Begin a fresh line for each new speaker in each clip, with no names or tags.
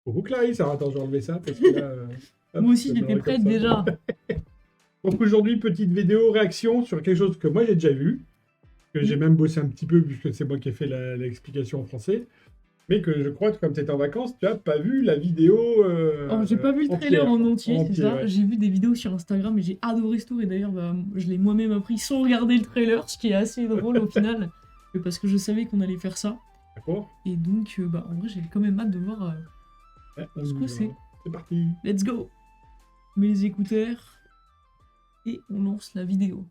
Coucou Clarisse, alors attends, je vais enlever ça parce que là. Hop,
Moi aussi,
ça
j'étais
m'aurait
prête
comme ça.
déjà.
Donc aujourd'hui, petite vidéo réaction sur quelque chose que moi j'ai déjà vu, que j'ai même bossé un petit peu puisque c'est moi qui ai fait l'explication en français, mais que je crois que comme tu étais en vacances, tu n'as pas vu la vidéo
Alors, j'ai pas vu le trailer en entier, c'est ça.
ouais.
J'ai vu des vidéos sur Instagram et j'ai adoré ce tour. Et d'ailleurs, je l'ai moi-même appris sans regarder le trailer, ce qui est assez drôle au final. Parce que je savais qu'on allait faire ça.
D'accord.
Et donc, en vrai, j'ai quand même hâte de voir
Ouais,
ce que c'est.
C'est parti.
Let's go! On met les écouteurs et on lance la vidéo.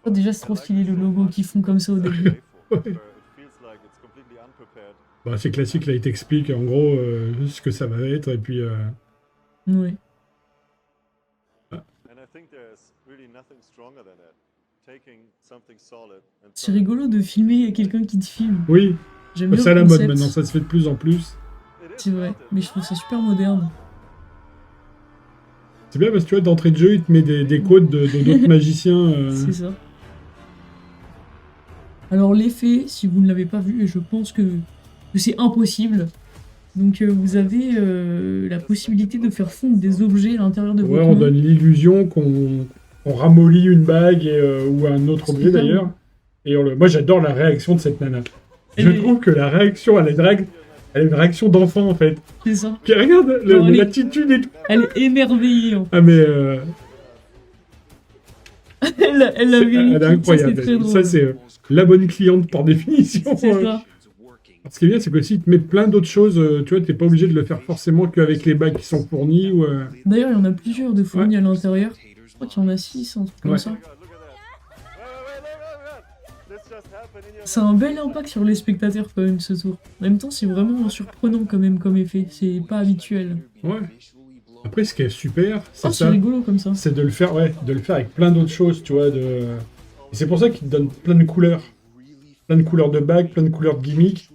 Oh, déjà, c'est trop stylé le logo qu'ils font comme ça au début.
Bah, c'est classique, là il t'explique en gros ce que ça va être et puis.
Ouais. C'est rigolo de filmer quelqu'un qui te filme.
Oui,
J'aime bien
c'est à
le
la mode
concept.
maintenant, ça se fait de plus en plus.
C'est vrai, mais je trouve ça super moderne.
C'est bien parce que tu vois, d'entrée de jeu, il te met des quotes d'autres magiciens.
C'est ça. Alors l'effet, si vous ne l'avez pas vu, et je pense que c'est impossible, donc vous avez la possibilité de faire fondre des objets à l'intérieur de
Ouais,
votre
on
main.
donne l'illusion qu'on ramollit une bague ou un autre objet
ça.
d'ailleurs. Et moi j'adore la réaction de cette nana. Je
Elle est-
trouve que la réaction, elle a une réaction d'enfant en fait.
C'est ça.
Qui regarde
Non, elle est-
l'attitude et tout.
Elle est émerveillée. En fait.
Ah mais
Elle a
elle est incroyable.
Ça, c'est très drôle.
Ça c'est la bonne cliente par définition.
C'est ça.
Ce qui est bien, c'est que si te met plein d'autres choses, tu vois, t'es pas obligé de le faire forcément qu'avec les bagues qui sont fournies ou.
D'ailleurs, il y en a plusieurs de fournis à l'intérieur. Je crois qu'il y en a 6, un truc comme
Ouais.
ça. Ça a un bel impact sur les spectateurs quand même ce tour. En même temps, c'est vraiment surprenant quand même comme effet. C'est pas habituel.
Ouais. Après, ce qui est super, c'est
Oh, c'est
ça.
rigolo comme ça.
C'est de le faire, ouais, de le faire avec plein d'autres choses, tu vois. Et c'est pour ça qu'il te donne plein de couleurs. Plein de couleurs de bagues, plein de couleurs de gimmicks.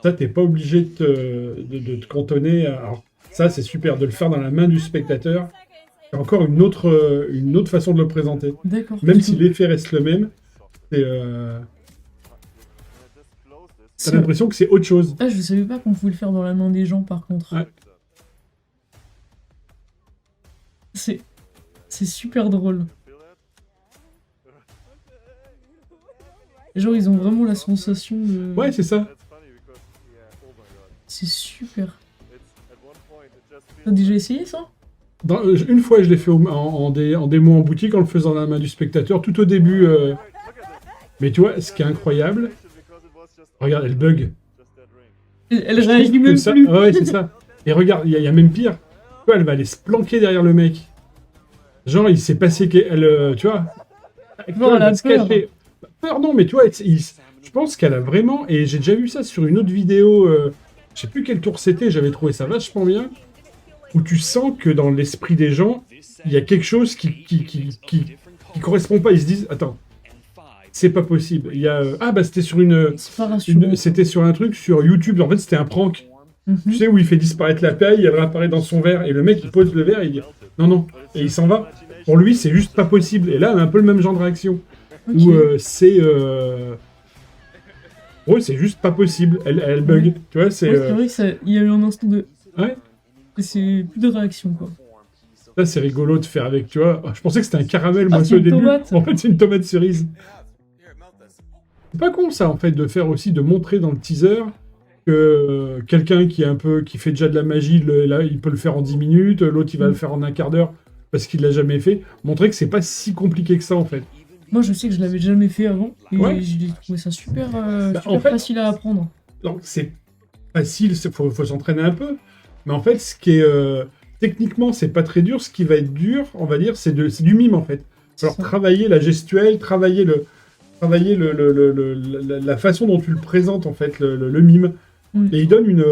Ça, t'es pas obligé de te cantonner. Alors, ça, c'est super. De le faire dans la main du spectateur. C'est encore une autre façon de le présenter.
D'accord.
Même si l'effet reste le même, t'as l'impression que c'est autre chose.
Ah, je savais pas qu'on pouvait le faire dans la main des gens par contre.
Ouais.
C'est super drôle. Genre, ils ont vraiment la sensation de...
Ouais, c'est ça.
C'est super. T'as déjà essayé ça?
Une fois, je l'ai fait en démo en boutique en le faisant dans la main du spectateur, tout au début. Mais tu vois, ce qui est incroyable, regarde, elle bug.
Elle
Je
réagit
trouve que
même
ça...
plus.
Ouais, c'est ça. Et regarde, il y a même pire. Tu vois, elle va aller se planquer derrière le mec. Genre, il s'est passé qu'elle... tu vois,
Genre, elle a
va se
peur.
cacher. Peur, non, mais tu vois, je pense qu'elle a vraiment... Et j'ai déjà vu ça sur une autre vidéo, je sais plus quel tour c'était, j'avais trouvé ça vachement bien, où tu sens que dans l'esprit des gens, il y a quelque chose qui correspond pas. Ils se disent, attends, c'est pas possible. Il y a... Ah, bah c'était sur
C'est pas rassurant.
c'était sur un truc sur YouTube, en fait c'était un prank.
Mhm.
Tu sais, où il fait disparaître la paille, elle réapparaît dans son verre, et le mec il pose le verre et il dit non, non, et il s'en va. Pour lui, c'est juste pas possible. Et là, elle a un peu le même genre de réaction.
Ok.
Où c'est. Ouais, c'est juste pas possible. Elle bug.
Ouais.
Tu vois, c'est.
Ouais, c'est vrai que ça... il y a eu un instant de...
Ouais,
C'est plus de réaction, quoi.
ça c'est rigolo de faire avec, tu vois. Je pensais que c'était un caramel, moi,
Ah,
ça,
c'est
au
une
début.
tomate.
En fait, c'est une tomate cerise. C'est pas con, ça, en fait, de faire aussi, de montrer dans le teaser que quelqu'un qui fait déjà de la magie, là, il peut le faire en 10 minutes, l'autre, il va le faire en un quart d'heure parce qu'il l'a jamais fait. Montrer que c'est pas si compliqué que ça, en fait.
Moi, je sais que je l'avais jamais fait avant. Et
Ouais.
j'ai trouvé ça super, super
en fait-
facile à apprendre.
Donc, c'est facile, faut s'entraîner un peu. Mais en fait, ce qui est... techniquement, c'est pas très dur. Ce qui va être dur, on va dire, c'est du mime, en fait. Alors,
Ça.
travailler la gestuelle, travailler la façon dont tu le présentes, en fait, le mime.
Mm.
Et il donne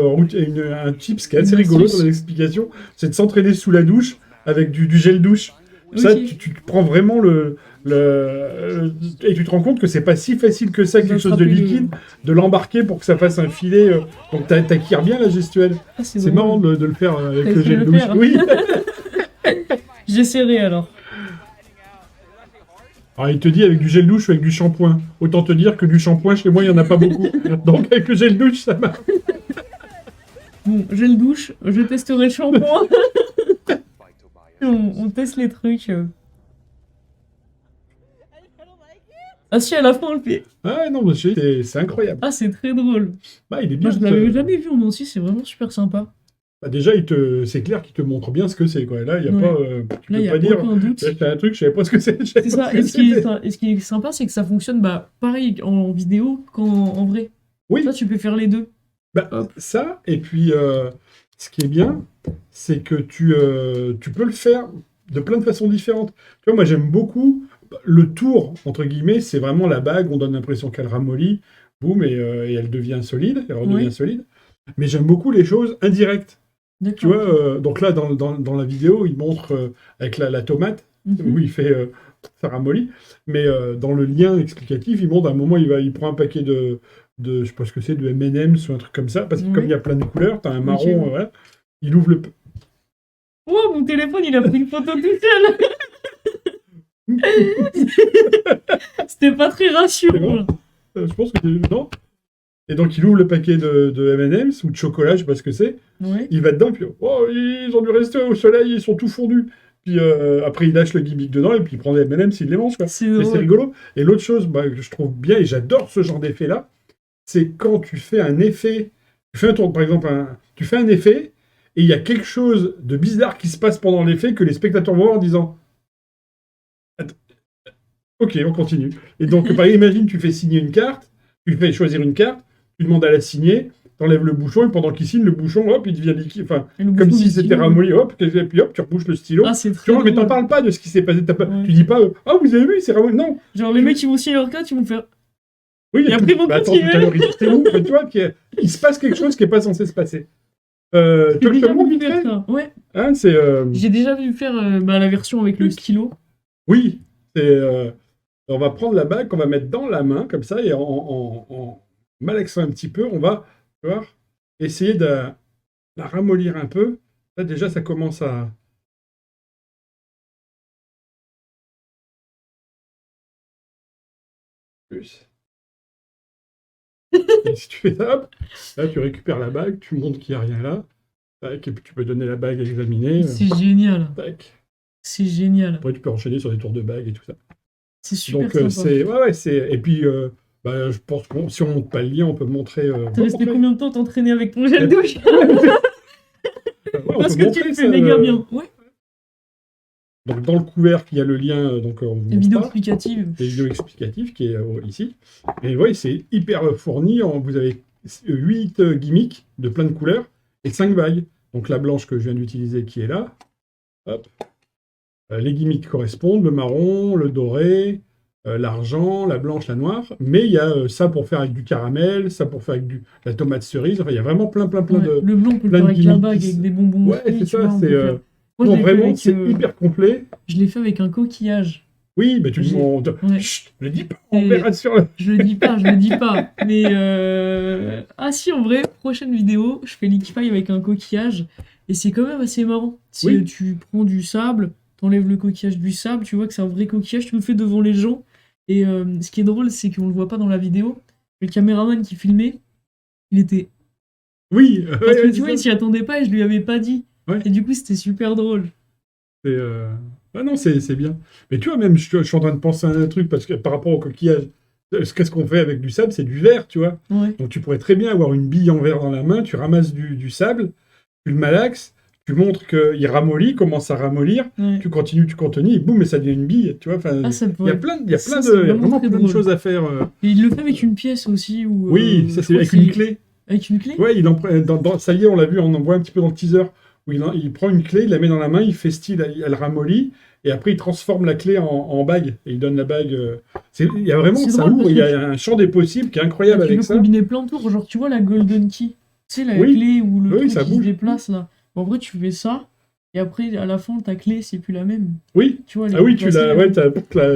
un tips qui est assez
Une
rigolo
astuce.
dans l'explication, c'est de s'entraîner sous la douche avec du gel douche. Ça,
Ok.
tu prends vraiment et tu te rends compte que c'est pas si facile que ça, quelque chose de
D'attraper le-
liquide, de l'embarquer pour que ça fasse un filet. Donc t'acquiers bien la gestuelle.
Ah,
C'est
drôle.
marrant de le faire avec
T'as
le
essayé
gel
de le
douche.
faire.
Oui.
J'essaierai alors.
Alors, il te dit avec du gel douche ou avec du shampoing. Autant te dire que du shampoing, chez moi, il n'y en a pas beaucoup. Donc, avec le gel douche, ça marche.
Bon, gel douche, je testerai le shampoing. On teste les trucs. Ah si, à la fin, on le fait.
Ah non, mais c'est incroyable.
Ah, c'est très drôle.
Bah, il est bien.
Moi, je l'avais jamais vu en Nancy, c'est vraiment super sympa.
Bah, déjà, c'est clair qu'il te montre bien ce que c'est, quoi. Là, il n'y a pas... tu
Là, il
peux
n'y a
pas dire...
aucun doute.
Là, t'as un truc, je savais pas ce que c'est.
C'est ça, et ce qui est sympa, c'est que ça fonctionne pareil en vidéo qu'en vrai.
Oui.
Toi, tu peux faire les deux.
Bah, ça, et puis, ce qui est bien, c'est que tu peux le faire de plein de façons différentes. Tu vois, moi, j'aime beaucoup le tour, entre guillemets, c'est vraiment la bague, on donne l'impression qu'elle ramollit, boum, et elle devient solide, elle redevient solide. Mais j'aime beaucoup les choses indirectes. Tu vois, donc là, dans la vidéo, il montre avec la tomate, où il fait ça ramollit, mais dans le lien explicatif, il montre à un moment, il prend un paquet de je sais pas ce que c'est, de M&M's ou un truc comme ça, parce que comme il y a plein de couleurs, t'as un marron, voilà, il ouvre le...
Oh, mon téléphone, il a pris une photo tout seul. C'était pas très rassurant.
Je pense que non. Et donc il ouvre le paquet de M&M's ou de chocolat, je sais pas ce que c'est. Il va dedans, puis oh, ils ont dû rester au soleil, ils sont tout fondus. Puis après il lâche le gimmick dedans et puis il prend des M&M's, il les mange, quoi. C'est rigolo. Et l'autre chose que je trouve bien et j'adore ce genre d'effet là, c'est quand tu fais un effet, tu fais un tour, par exemple, tu fais un effet et il y a quelque chose de bizarre qui se passe pendant l'effet que les spectateurs vont voir en disant ok, on continue. Et donc, par exemple, imagine, tu fais signer une carte, tu fais choisir une carte, tu demandes à la signer, t'enlèves le bouchon, et pendant qu'il signe, le bouchon, hop, il devient liquide. Enfin, comme si c'était ramolli, hop, et puis hop, tu rebouches le stylo.
Ah, c'est très drôle.
Mais t'en parles pas de ce qui s'est passé. Tu dis pas, ah, vous avez vu, c'est ramolli. Non.
Genre, les mecs qui vont signer leur carte, ils vont faire.
Oui,
et après, ils vont continuer.
Attends, tout à l'heure, c'était où? Tu vois, il se passe quelque chose qui n'est pas censé se passer. Tu
as déjà vu faire ça? Ouais.
Hein,
j'ai déjà vu faire la version avec le stylo.
Oui, on va prendre la bague qu'on va mettre dans la main, comme ça, et en malaxant un petit peu, on va essayer de la ramollir un peu. Là, déjà, ça commence à... Plus. Et si tu fais ça, hop, là, tu récupères la bague, tu montres qu'il n'y a rien là, tac, et puis tu peux donner la bague à examiner.
C'est génial.
Tac.
C'est génial.
Après, tu peux enchaîner sur des tours de bague et tout ça.
C'est super
donc,
sympa.
Et puis, je pense que si on monte pas le lien, on peut montrer...
T'es resté combien de temps t'entraîner avec ton gel douche? Parce que tu le fais méga bien. Ouais.
Donc, dans le couvercle, il y a le lien...
Les vidéos explicatives.
Les vidéos explicatives qui est ici. Et ouais, c'est hyper fourni. Vous avez 8 gimmicks de plein de couleurs et 5 bagues. Donc, la blanche que je viens d'utiliser qui est là. Hop. Les gimmicks correspondent, le marron, le doré, l'argent, la blanche, la noire. Mais il y a ça pour faire avec du caramel, ça pour faire avec la tomate cerise. Enfin, il y a vraiment plein de...
Le blanc, on peut le faire avec la bague, avec des bonbons.
Ouais, c'est ça. Non, vraiment, c'est hyper complet.
Je l'ai fait avec un coquillage.
Oui, mais tu le dis... Chut, je le dis pas, on verra sur le...
Je le dis pas. Mais... Ah si, en vrai, prochaine vidéo, je fais l'Ikipai avec un coquillage. Et c'est quand même assez marrant. Si tu prends du sable... T'enlèves le coquillage du sable, tu vois que c'est un vrai coquillage, tu le fais devant les gens. Et ce qui est drôle, c'est qu'on le voit pas dans la vidéo. Le caméraman qui filmait, il était...
Oui.
Parce que tu vois, il s'y attendait pas et je lui avais pas dit. Ouais. Et du coup, c'était super drôle.
Ah non, c'est bien. Mais tu vois, même, je suis en train de penser à un truc, parce que par rapport au coquillage, qu'est-ce qu'on fait avec du sable? C'est du verre, tu vois.
Ouais.
Donc tu pourrais très bien avoir une bille en verre dans la main, tu ramasses du sable, tu le malaxes, tu montres qu'il ramollit, commence à ramollir, tu continues, et boum, et ça devient une bille, tu vois. Il y a vraiment plein de choses à faire.
Et il le fait avec une pièce aussi.
Oui, ça c'est avec une clé.
Avec une clé?
Ouais, ça y est, on l'a vu, on en voit un petit peu dans le teaser, où il prend une clé, il la met dans la main, il fait style, elle ramollit, et après il transforme la clé en bague, et il donne la bague. Il y a vraiment, ça ouvre, il y a un champ des possibles qui est incroyable avec ça.
Tu peux combiner plein de tours, genre tu vois la Golden Key, tu sais, la clé ou le truc qui se déplace là. En vrai, tu fais ça, et après, à la fin, ta clé, c'est plus la même.
Oui.
Tu vois,
tu l'as,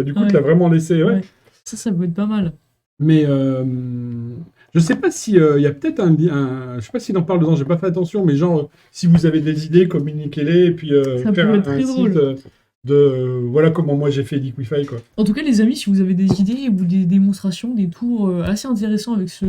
du coup, tu l'as vraiment laissé. Ouais.
Ça peut être pas mal.
Mais je sais pas si il y a peut-être je sais pas s'il en parle dedans, j'ai pas fait attention, mais genre, si vous avez des idées, communiquez-les, et puis faire un site voilà comment moi j'ai fait Liquify, quoi.
En tout cas, les amis, si vous avez des idées ou des démonstrations, des tours assez intéressants avec ce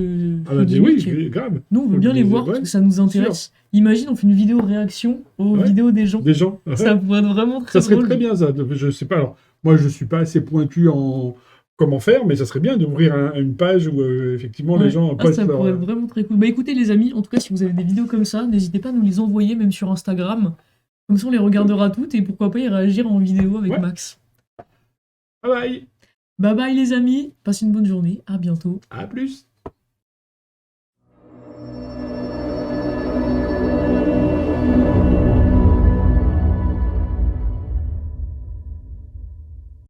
Ah bah
gimmick,
oui, grave.
nous, on veut
Faut
bien
que
les voir
ouais,
parce que ça nous intéresse. Imagine, on fait une vidéo réaction aux
Ouais.
vidéos des gens.
des gens.
Ça
Ouais.
pourrait être vraiment très
Ça serait
drôle.
très bien, ça. Je sais pas, alors, moi, je suis pas assez pointu en comment faire, mais ça serait bien d'ouvrir une page où, effectivement, les
Ouais.
gens
Ah,
postent
ça
leur...
pourrait être vraiment très cool. Bah écoutez les amis, en tout cas si vous avez des vidéos comme ça, n'hésitez pas à nous les envoyer même sur Instagram. Comme ça on les regardera toutes et pourquoi pas y réagir en vidéo avec
Ouais.
Max.
Bye bye,
Bye bye les amis, passez une bonne journée, à bientôt.
à plus.